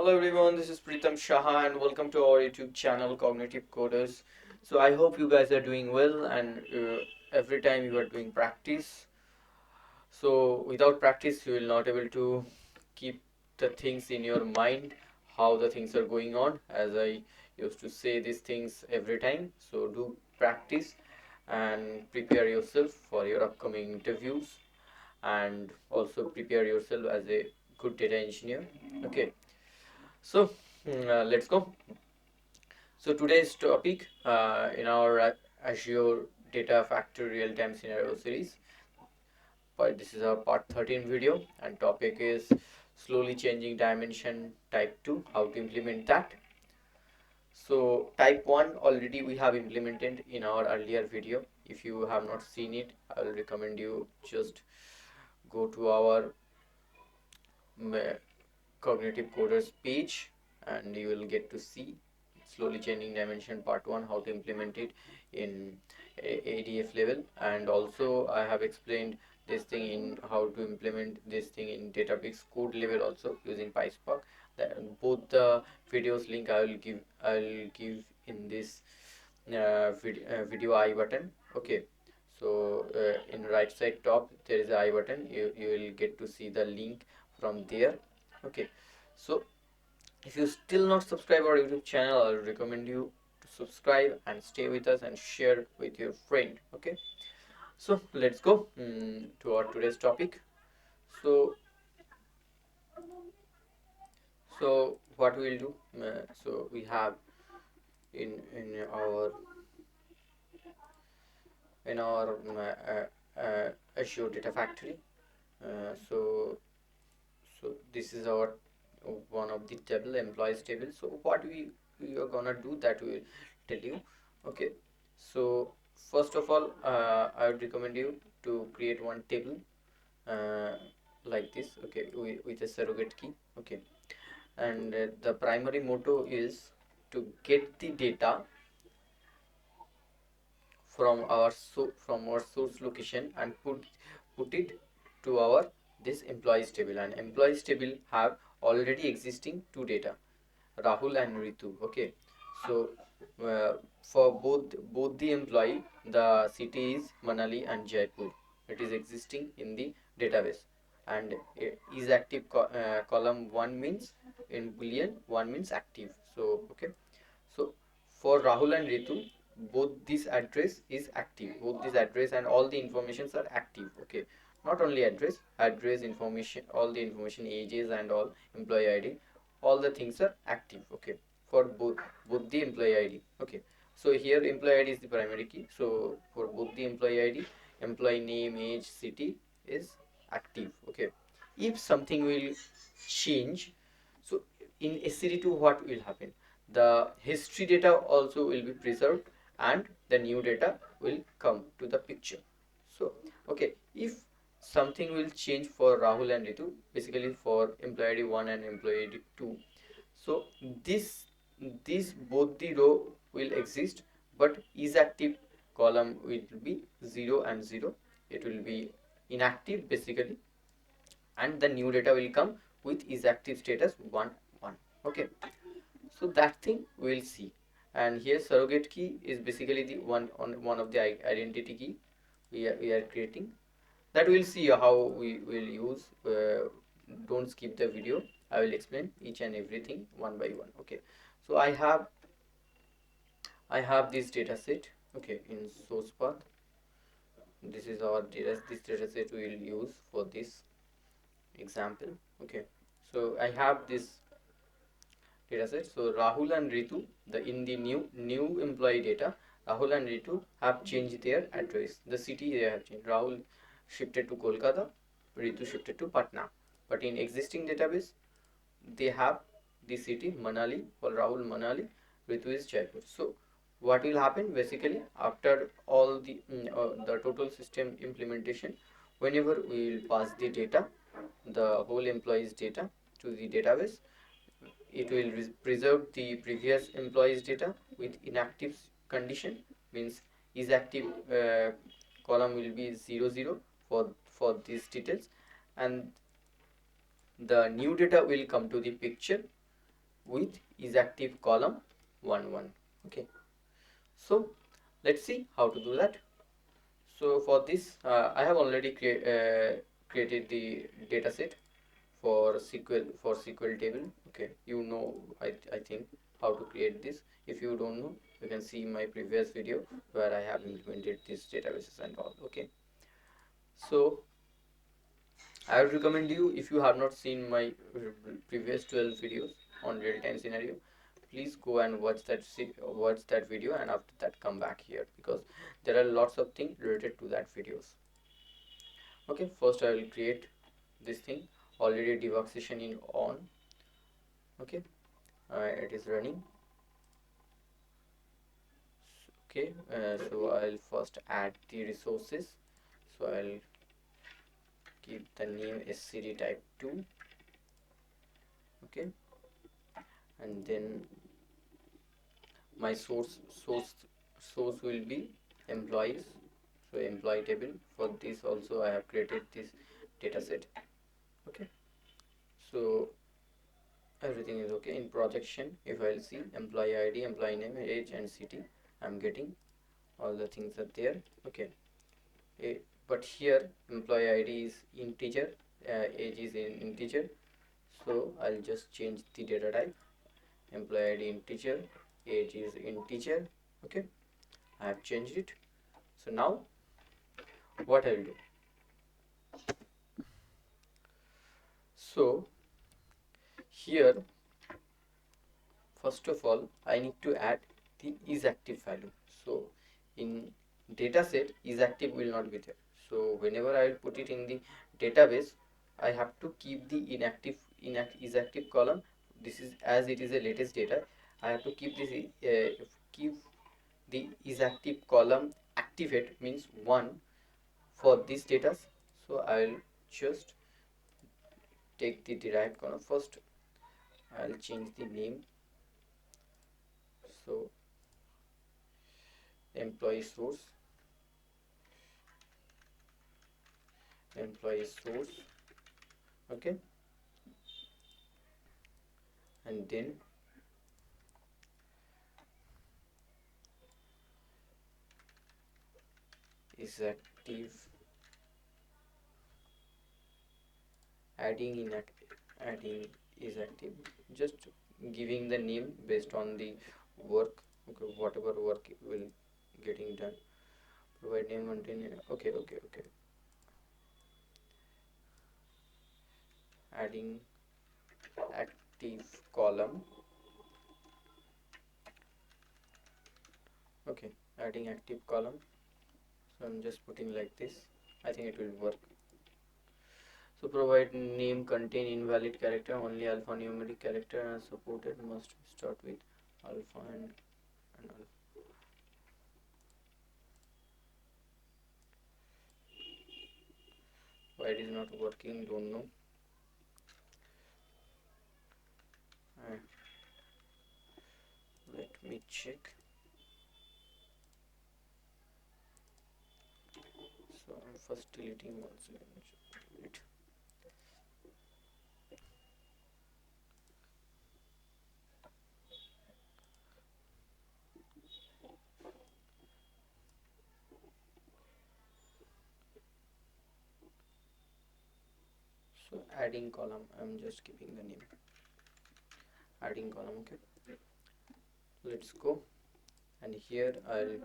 Hello everyone, this is Pritam Shah and welcome to our YouTube channel CognitiveCoders. So I hope you guys are doing well and every time you are doing practice. So without practice you will not able to keep the things in your mind, how the things are going on, as I used to say these things every time. So do practice and prepare yourself for your upcoming interviews and also prepare yourself as a good data engineer. Okay. So let's go. So today's topic in our Azure Data Factory RealTime scenario series, but this is our part 13 video, and topic is slowly changing dimension type 2, how to implement that. So type 1 already we have implemented in our earlier video. If you have not seen it, I will recommend you just go to our CognitiveCoders page and you will get to see slowly changing dimension part 1, how to implement it in ADF level. And also I have explained this thing in how to implement this thing in Databricks code level also using PySpark. Both the videos link I'll give in this video I button. Okay, so in right side top there is a I button. You will get to see the link from there. Okay, so if you still not subscribe our YouTube channel, I'll recommend you to subscribe and stay with us and share with your friend. Okay, so let's go to our today's topic. So what we'll do, so we have in our Azure Data Factory. So this is our one of the table, employees table. So what we are gonna do, that we will tell you. Okay, so first of all, I would recommend you to create one table uh, like this. Okay, with a surrogate key. Okay, and the primary motto is to get the data from our source location and put it to our this employees table. And employees table have already existing two data, Rahul and Ritu. Okay, so for both the employee, the city is Manali and Jaipur. It is existing in the database, and is active column 1 means in boolean 1 means active. So okay, so for Rahul and Ritu, both this address is active. Both this address and all the informations are active. Okay, not only address information, all the information, ages and all, employee ID, all the things are active. Okay, for both the employee ID. Okay, so here employee ID is the primary key. So for both the employee ID, employee name, age, city is active. Okay, if something will change, so in SCD2 what will happen, the history data also will be preserved and the new data will come to the picture. So okay, if something will change for Rahul and Ritu, basically for employee ID 1 and employee ID 2, so this both the row will exist, but is active column will be 0 and 0. It will be inactive basically, and the new data will come with is active status 1 1. Okay, so that thing we'll see. And here surrogate key is basically the one of the identity key we are creating, that we'll see how we will use. Don't skip the video, I will explain each and everything one by one. Okay, so I have this data set. Okay, in source path, this is our data, this data set we will use for this example. Okay, so I have this data set. So Rahul and Ritu, in the new employee data, Rahul and Ritu have changed their address. The city they have changed. Rahul shifted to Kolkata, Ritu shifted to Patna. But in existing database, they have the city Manali. For Rahul Manali, Ritu is Jaipur. So what will happen basically after all the total system implementation, whenever we will pass the data, the whole employees data to the database, it will preserve the previous employees data with inactive condition, means is active column will be 0 0 for these details, and the new data will come to the picture, with isActive column 1 1. Okay, so let's see how to do that. So for this, I have already created the dataset for SQL table. Okay, you know, I think how to create this. If you don't know, you can see my previous video where I have implemented these databases and all. Okay, so I would recommend you, if you have not seen my previous 12 videos on real-time scenario, please go and watch that video, and after that come back here, because there are lots of things related to that videos. Okay, first I will create this thing. Already debug session in on. Okay, it is running. Okay, so I'll first add the resources. So I'll give the name SCD type 2. Okay, and then my source will be employees. So employee table. For this also I have created this data set. Okay, so everything is okay. In projection, if I'll see employee ID, employee name, age and city, I'm getting all the things are there. Okay, but here employee ID is integer, age is in integer, so I'll just change the data type. Employee ID integer, age is integer. Okay, I have changed it. So now what I'll do, so here first of all I need to add the isActive value. So in dataset, isActive will not be there. So whenever I will put it in the database, I have to keep the isActive column. This is, as it is a latest data, I have to keep this keep the isActive column activate, means 1 for this data. So I will just take the derived column first. I'll change the name. So employee source, okay, and then isActive, adding isActive, just giving the name based on the work. Okay, whatever work will getting done. Provide name, contain. Okay. Adding active column. Okay, adding active column. So I'm just putting like this. I think it will work. So provide name contain invalid character, only alphanumeric character are supported, must start with alpha and alpha. Why it is not working, don't know. Let me check. So I'm first deleting once it. So adding column, I'm just keeping the name. Adding column, okay. Let's go, and here I'll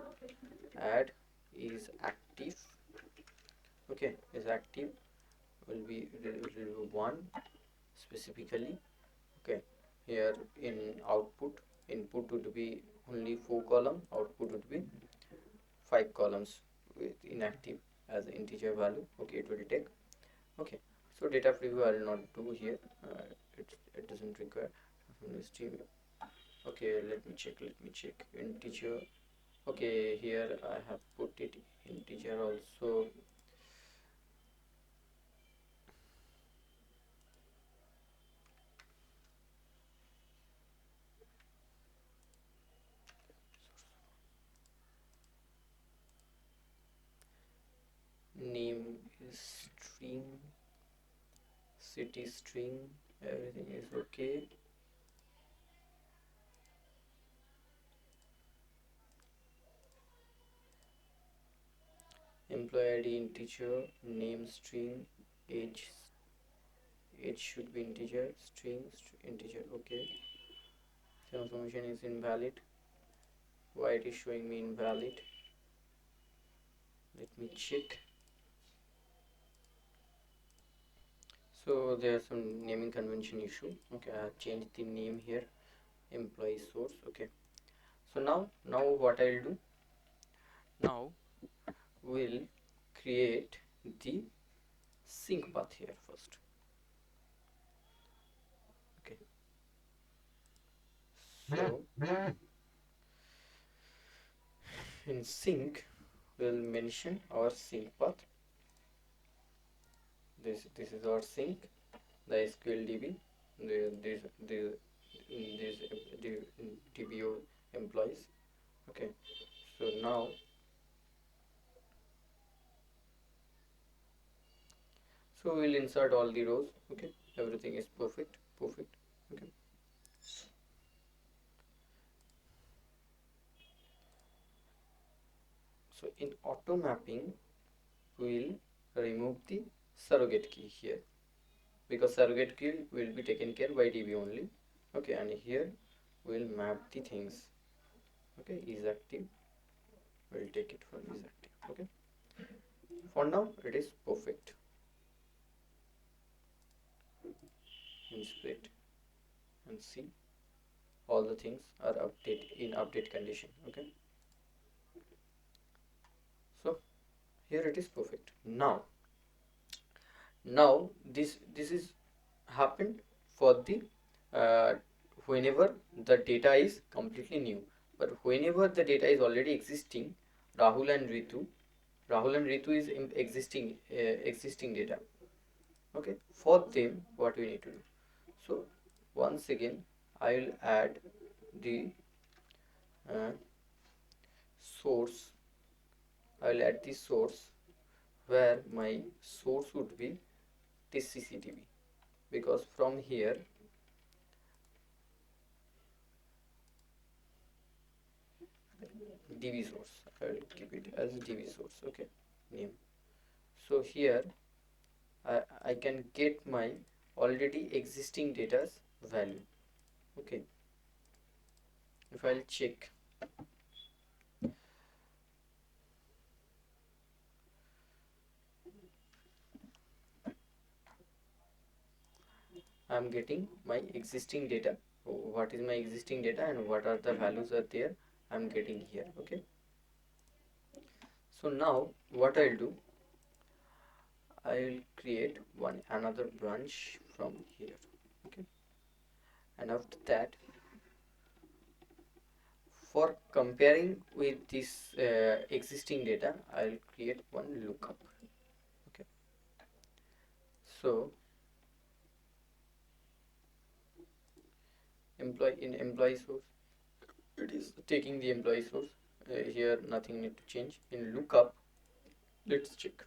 add is active. Okay, is active will be 1 specifically. Okay, here in output, input would be only 4 column, output would be 5 columns with inactive as an integer value. Okay, it will take. Okay, so data preview I will not do here. It doesn't require stream. Okay, let me check integer. Okay, here I have put it integer also. Name is string, city string, everything is okay. employee ID integer, name string, age should be integer, string integer. Okay, transformation is invalid. Why it is showing me invalid? Let me check. So there's some naming convention issue. Okay, I have changed the name here, employee source. Okay, so now what I'll do, now we'll create the sync path here first. Okay, so in sync we'll mention our sync path. This is our sync, the SQL DB, this DBO employees. Okay, so now we'll insert all the rows. Okay, everything is perfect. Okay, so in auto mapping we'll remove the surrogate key here, because surrogate key will be taken care by DB only. Okay, and here we'll map the things. Okay, is active, we'll take it for is active. Okay, for now it is perfect. Inspect and see all the things are in update condition. Okay, so here it is perfect. Now this is happened for the uh, whenever the data is completely new, but whenever the data is already existing, Rahul and Ritu is existing data. Okay, for them what we need to do, so once again I will add the uh, source. I will add the source where my source would be this CCTV, because from here DB source, I will keep it as DB source. Okay, name. So here I can get my already existing data's value. Okay, if I'll check, I'm getting my existing data. What is my existing data and what are the values are there, I'm getting here. Okay, so now what I'll do, I'll create another branch from here. Okay, and after that, for comparing with this existing data, I'll create one lookup. Okay, so employee source, it is taking the employee source. Here nothing need to change. In lookup, let's check.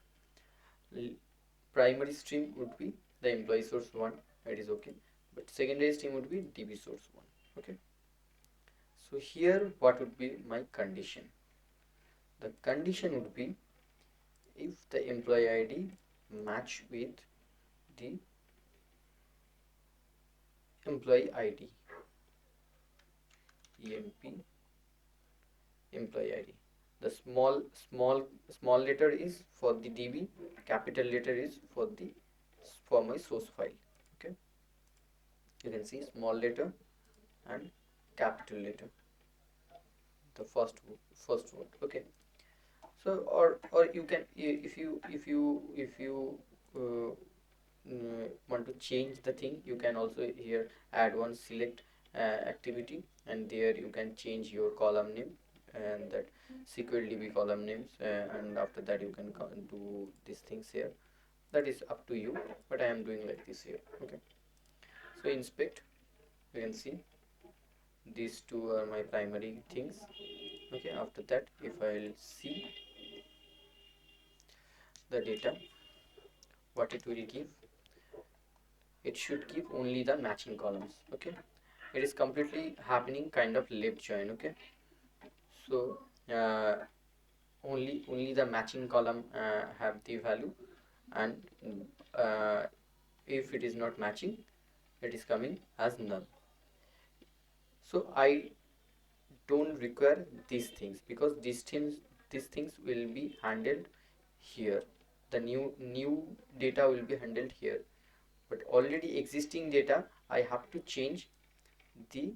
Primary stream would be the employee source 1, it is okay, but secondary stream would be DB source 1. Okay, so here what would be my condition? The condition would be if the employee ID match with the employee ID, EMP employee ID. The small letter is for the DB, capital letter is for my source file. Okay, you can see small letter and capital letter, the first word. Okay, so or you can, if you want to change the thing, you can also here add one select activity, and there you can change your column name and that SQL DB column names, and after that you can do these things here. That is up to you, but I am doing like this here. Okay, so inspect, you can see these two are my primary things. Okay, after that if I'll see the data, what it will give, it should give only the matching columns. Okay, it is completely happening kind of left join. Okay, so only the matching column have the value, and if it is not matching, it is coming as null. So I don't require these things, because these things will be handled here. The new data will be handled here, but already existing data I have to change the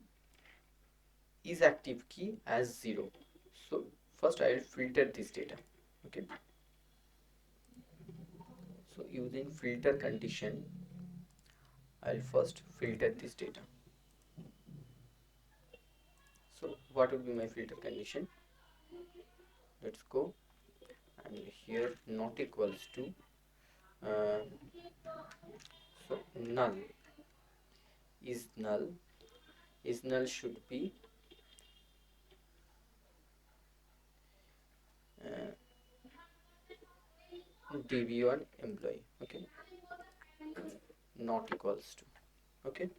is active key as 0. So first I will filter this data. Okay, so using filter condition, I'll first filter this data. So what would be my filter condition? Let's go, and here not equals to uh, so is null null should be uh, db1 employee. Okay, not equals to. Okay,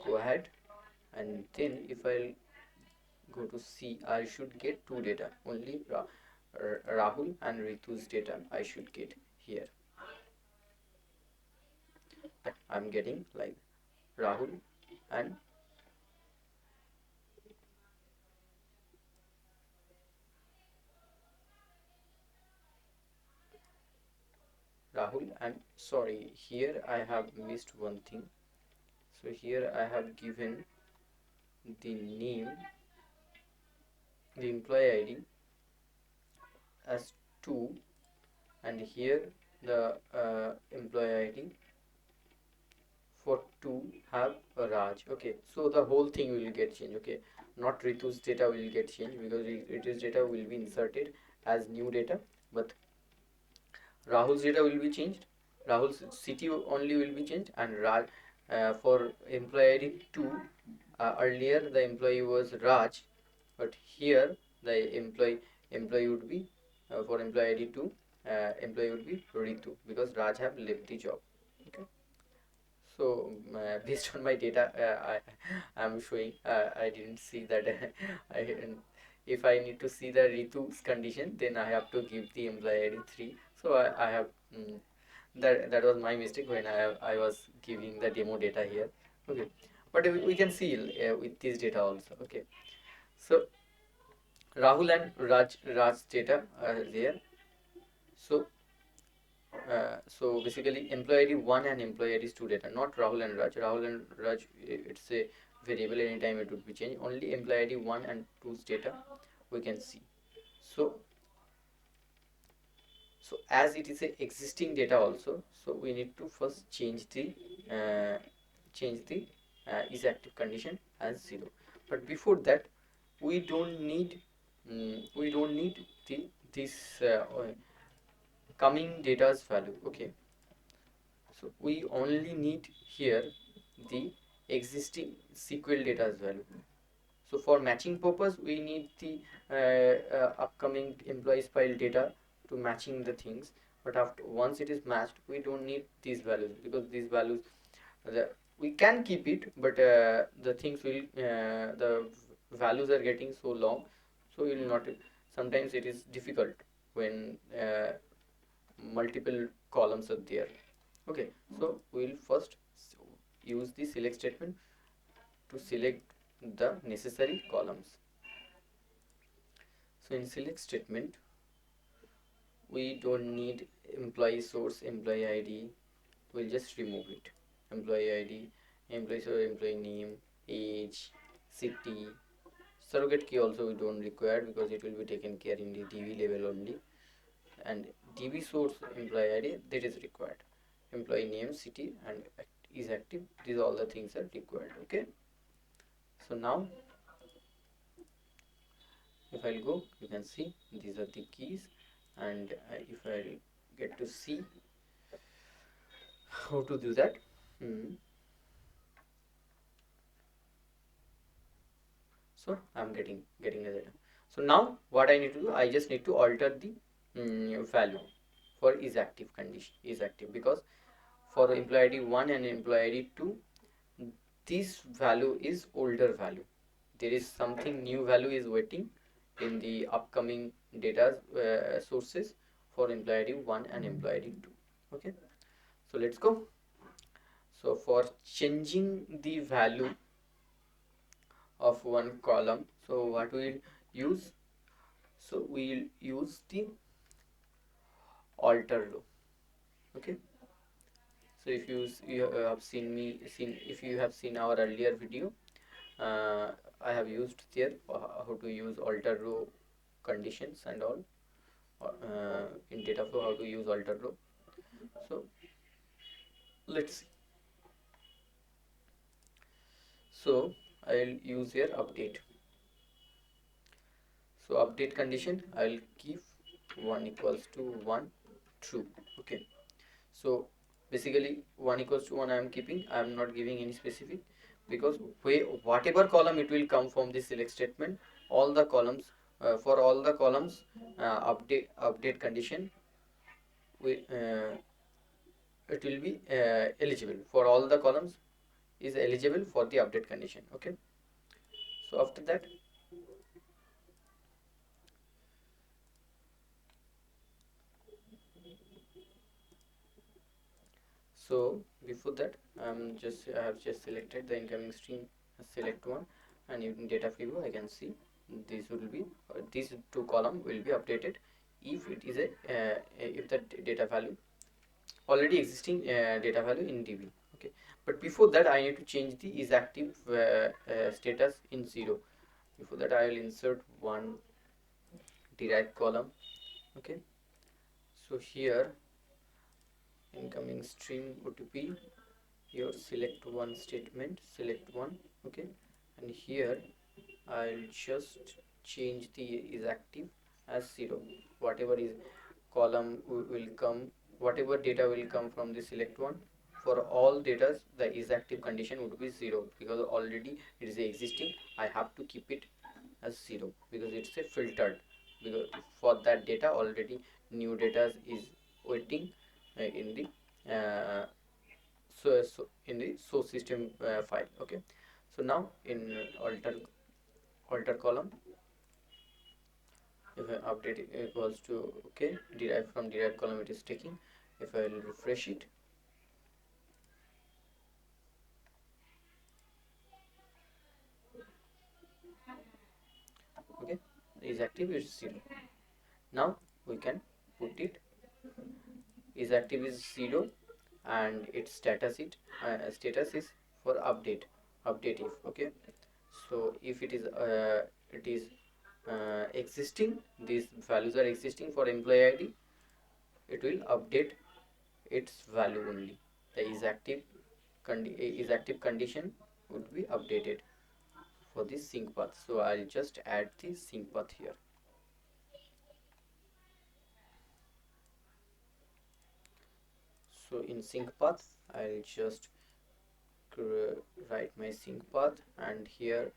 go ahead, and then if I go to C, I should get two data, only Rahul and Ritu's data I should get here. I'm getting like Rahul and sorry, here I have missed one thing. So here I have given the name, the employee ID as 2, and here the employee ID for 2 have a Raj. Okay, so the whole thing will get changed. Okay, not Ritu's data will get changed, because Ritu's data will be inserted as new data, but Rahul's data will be changed. Rahul's city only will be changed, and Raj for employee ID 2, earlier the employee was Raj, but here the employee would be for employee ID 2, employee would be Ritu, because Raj have left the job. Okay, so based on my data, I am showing. I didn't see that. I if I need to see the Ritu's condition, then I have to give the employee ID 3. So I have that was my mistake when I was giving the demo data here. Okay, but we can see with this data also. Okay, so Rahul and Raj data are there. So so basically employee ID 1 and employee ID 2 data, not Rahul and Raj. Rahul and Raj, it's a variable, anytime it would be changed. Only employee ID 1 and 2's data we can see. So as it is a existing data also, so we need to first change the uh, is active condition as 0. But before that, we don't need this coming data's value. Okay, so we only need here the existing SQL data's value. So for matching purpose, we need the upcoming employees file data to matching the things. But after once it is matched, we don't need these values, because these values we can keep it, but the things will the values are getting so long, so you will not. Sometimes it is difficult when multiple columns are there. Okay, so we will first use the select statement to select the necessary columns. So in select statement, we don't need employee source, employee ID. We'll just remove it. Employee ID, employee source, employee name, age, city. Surrogate key also we don't require, because it will be taken care in the DB level only. And DB source employee ID, that is required. Employee name, city, and is active. These all the things are required. Okay. So now if I'll go, you can see these are the keys, and if I get to see how to do that. So I'm getting the data. So now what I need to do, I just need to alter the value for is active condition, is active, because for employee ID 1 and employee ID 2, this value is older value. There is something new value is waiting in the upcoming data sources for employee ID 1 and employee ID 2. Okay, so let's go. So for changing the value of one column, so what we'll use, so we'll use the alter row. Okay, so if you have seen if you have seen our earlier video, I have used there how to use alter row conditions and all, in data flow how to use alter row. So let's see. So I'll use here update. So update condition I'll give 1 equals to 1 true. Okay, so basically 1 equals to 1 I am keeping, I am not giving any specific, because whatever column it will come from the select statement, all the columns, for all the columns, update condition it will be eligible for all the columns, is eligible for the update condition. Okay, so after that, so before that I have just selected the incoming stream, select one, and in data preview I can see this will be these two column will be updated if it is if the data value already existing data value in DB. Okay, but before that I need to change the is active status in 0. Before that I will insert one derived column. Okay, so here incoming stream OTP, your select one statement, select one. Okay, and here I'll just change the is active as 0. Whatever is column will come, whatever data will come from the select one, for all data the is active condition would be 0, because already it is existing. I have to keep it as 0 because it's a filtered, because for that data already new data is waiting in the so in the source system file. Okay, so now in alter column, if I update equals to okay, derived from derived column it is taking. If I will refresh it, okay, is active is 0. Now we can put it is active is 0, and its status is for update if. Okay, so if it is existing, these values are existing for employee ID, it will update its value only. The is active condition would be updated for this sync path. So I'll just add the sync path here. So in sync path I'll just write my sync path, and here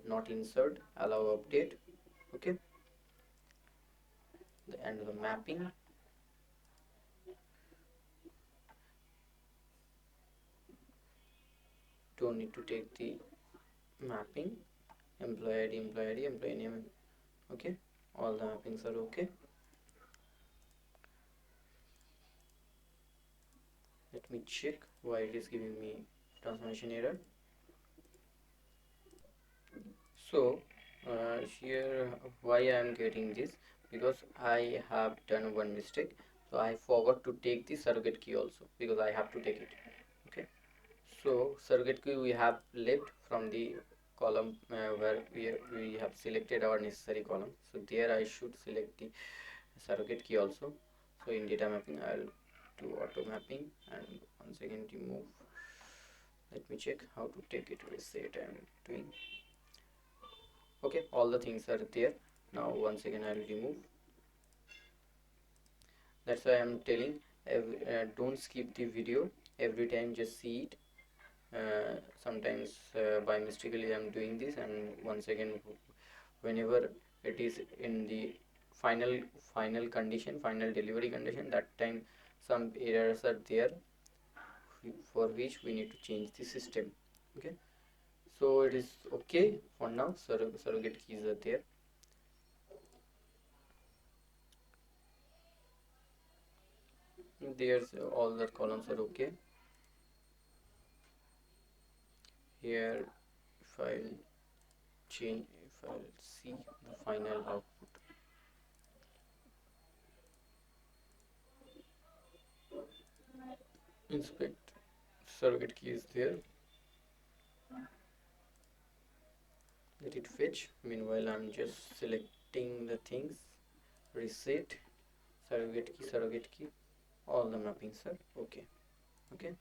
not insert, allow update. Okay, and the mapping, don't need to take the mapping, employee ID, employee name. Okay, all the mappings are okay. Let me check why it is giving me transformation error. So here why I am getting this, because I have done one mistake. So I forgot to take the surrogate key also, because I have to take it. Okay, so surrogate key we have left from the column where we have selected our necessary column. So there I should select the surrogate key also. So in data mapping I'll do auto mapping, and once again remove. Let me check how to take it, reset I am doing. Okay, all the things are there. Now once again I will remove. That's why I am telling don't skip the video every time, just see it. Sometimes by mistakenly I am doing this, and once again whenever it is in the final condition, final delivery condition, that time some errors are there for which we need to change the system. Okay, so it is okay for now. Surrogate keys are there. There's all the columns are okay. Here if I'll change, if I'll see the final output, inspect, surrogate key is there, let it fetch. Meanwhile I'm just selecting the things, reset, surrogate key, all the mappings are okay. Okay,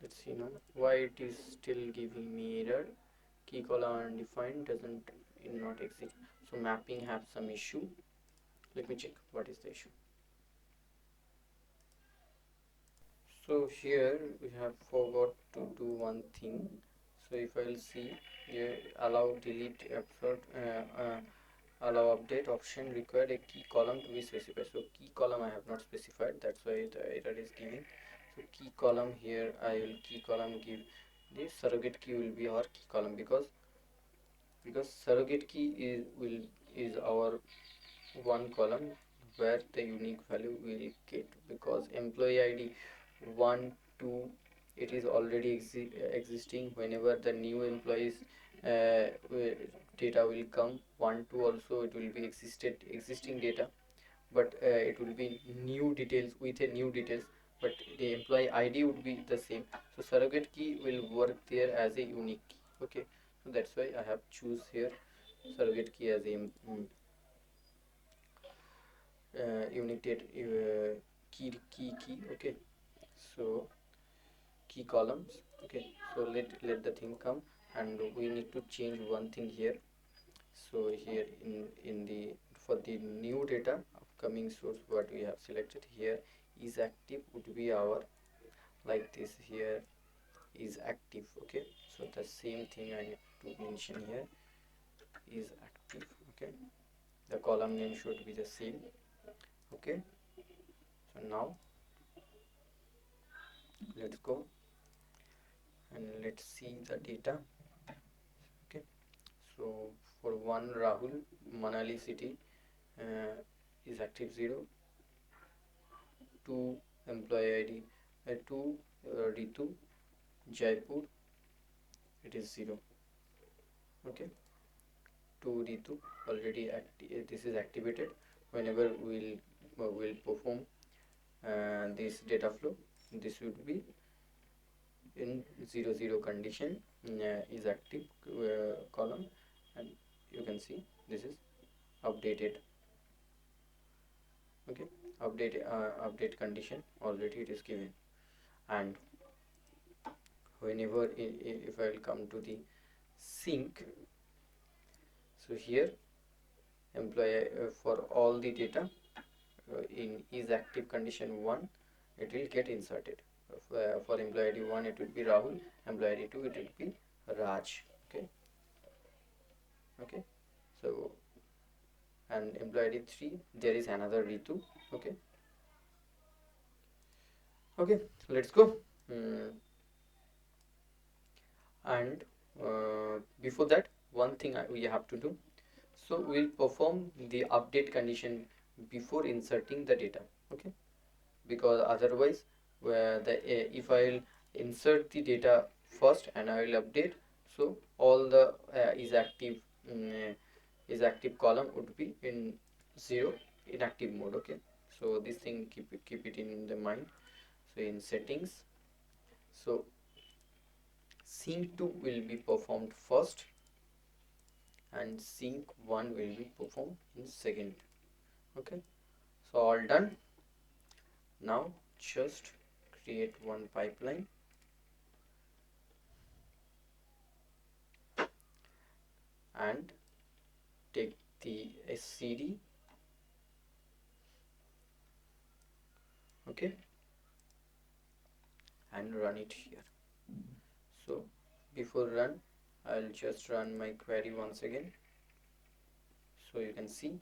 let's see now why it is still giving me error. Key column undefined, doesn't not exist. So mapping have some issue. Let me check what is the issue. So here we have forgot to do one thing. So if I'll see here, allow delete upsert, allow update option required a key column to be specified. So key column I have not specified, that's why the error is giving. So key column, here I will key column give this surrogate key will be our key column, because surrogate key is our one column where the unique value will get, because employee id 1 2 it is already existing. Whenever the new employees data will come, 1 2 also it will be existing data, but it will be new details with a new details, but the employee id would be the same. So surrogate key will work there as a unique key. Okay, so that's why I have choose here surrogate key as a unique data key. Okay, so key columns. Okay, so let the thing come, and we need to change one thing here. So here in the for the new data upcoming source, what we have selected here is active would be our, like this here is active. Okay, so the same thing I need to mention here is active. Okay, the column name should be the same. Okay, so now let's go and let's see the data. Okay, so for one Rahul, Manali city is active 0, 2 employee id 2 Ritu Jaipur, it is 0. Okay, 2 Ritu already this is activated. Whenever will perform this data flow, this would be in 0 condition, is active column, and you can see this is updated. Okay, update condition already it is given. And whenever if I will come to the sync, so here employee for all the data in is active condition 1 it will get inserted. For employee id 1 it will be Rahul, employee id 2 it will be Raj. Okay, okay, so and employee id 3 there is another Ritu. Okay, okay, let's go. And before that, one thing we have to do, so we'll perform the update condition before inserting the data. Okay, because otherwise where the if I'll insert the data first and I will update, so all the is active column would be in 0 inactive mode. Okay, so this thing keep it in the mind. So in settings, so sync 2 will be performed first and sync 1 will be performed in second. Okay, so all done. Now just create one pipeline and take the SCD. Okay, and run it here. So before run I'll just run my query once again, so you can see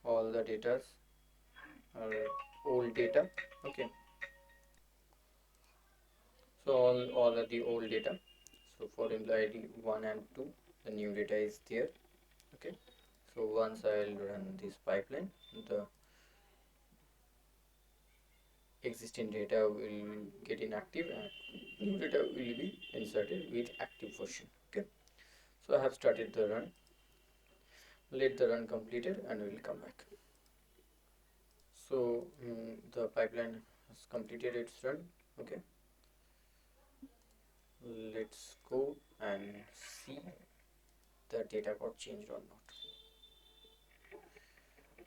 all the data are old data. Okay, so all are the old data. So for employee ID 1 and 2, the new data is there. Okay, so once I'll run this pipeline, the existing data will get inactive and new data will be inserted with active version. Okay, so I have started the run. Let the run completed and we will come back. So the pipeline has completed its run. Okay, let's go and see the data got changed or not.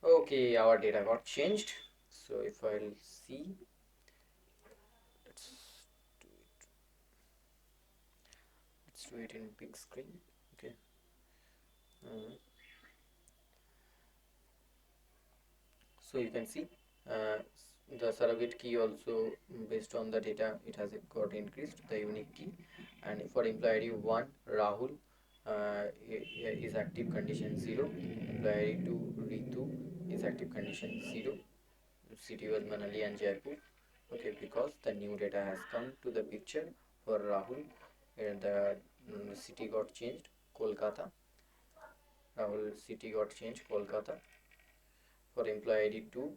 Okay, our data got changed. So if I'll see, let's do it. Let's do it in big screen. Okay. So you can see uh, the surrogate key also, based on the data, it has got increased, the unique key. And for employee ID 1 Rahul is active condition 0, employee ID 2 Ritu is active condition 0, city was Manali and Jaipur. Okay, because the new data has come to the picture for Rahul, and the city got changed, Kolkata. Rahul city got changed, Kolkata. For employee ID 2,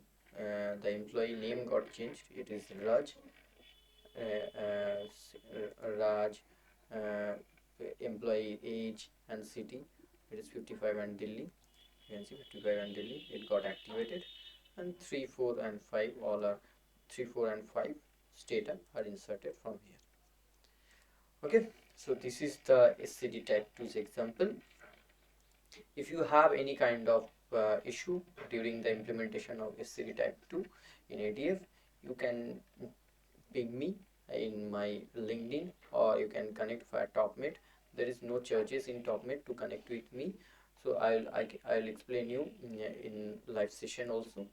the employee name got changed, it is Raj. Raj, uh, employee age and city, it is 55 and Delhi. You can see 55 and Delhi, it got activated. And 3, 4 and 5 all are 3, 4 and 5 data are inserted from here. Okay, so this is the SCD type 2's example. If you have any kind of issue during the implementation of SCD type 2 in ADF, you can ping me in my LinkedIn, or you can connect via TopMate. There is no charges in TopMate to connect with me, so I'll explain you in live session also.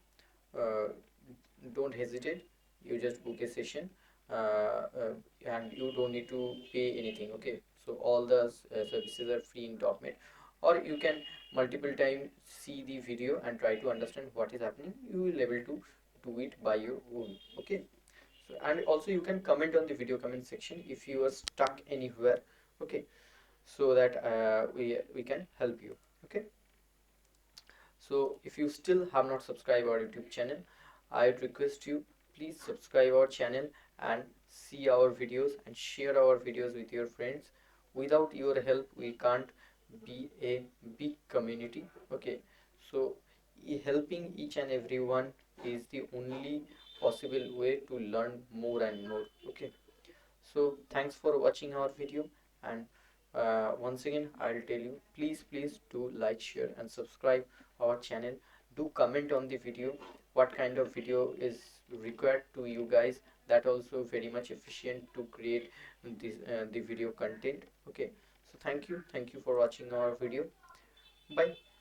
Don't hesitate, you just book a session, and you don't need to pay anything. Okay, so all the services are free in TopMate, or you can multiple time see the video and try to understand what is happening. You will able to do it by your own. Okay, so, and also you can comment on the video comment section if you are stuck anywhere. Okay, so that we can help you. Okay, so if you still have not subscribed our YouTube channel, I would request you, please subscribe our channel and see our videos and share our videos with your friends. Without your help, we can't be a big community. Okay, so helping each and everyone is the only possible way to learn more and more. Okay, so thanks for watching our video, and once again I'll tell you, please do like, share and subscribe our channel. Do comment on the video what kind of video is required to you guys. That also very much efficient to create this the video content. Okay, so thank you for watching our video. Bye.